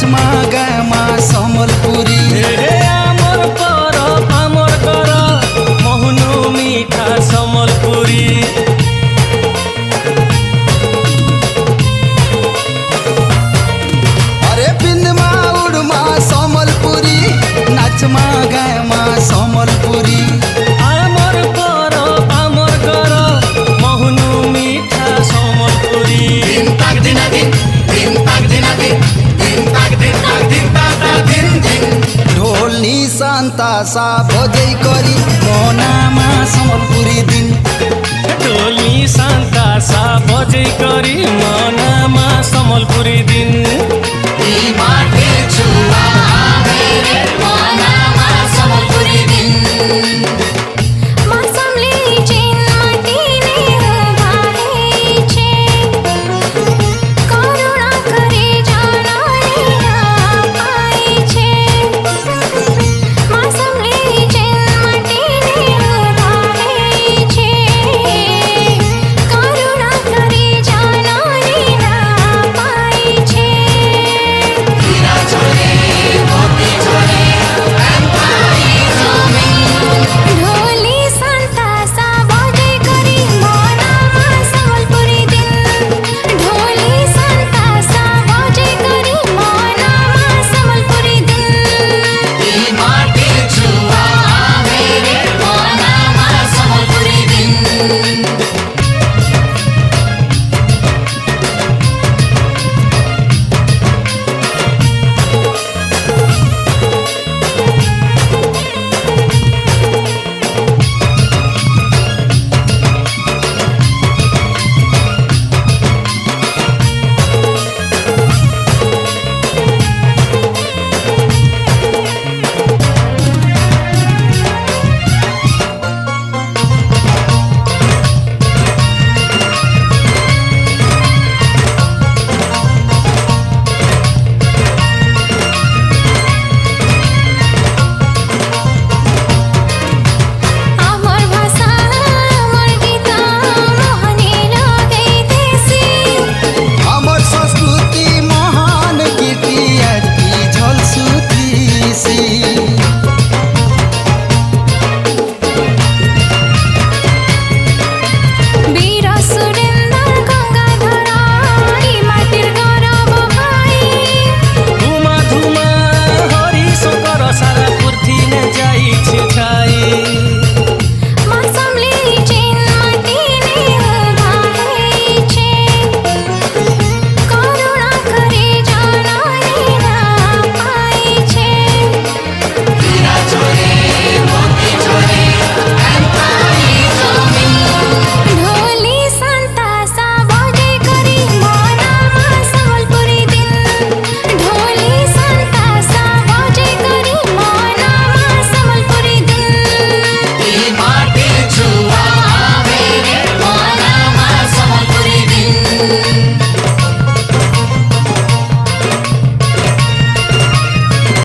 नाचमा गामा सम्बलपुरी आमर पर आमर कर मोहनु मीठा सम्बलपुरी अरे बिन्दमा उडमा सम्बलपुरी नाचमा गामा सम्बलपुरी आमर पर आमर कर मोहनु मीठा सम्बलपुरी दिन ताक दिन दिन दिन ताक दिन दिन दिन ताक दिन ताता दिन दिन ढोल निशान तासा बजै करी मनामा सम्बलपुरी दिन ढोल निशान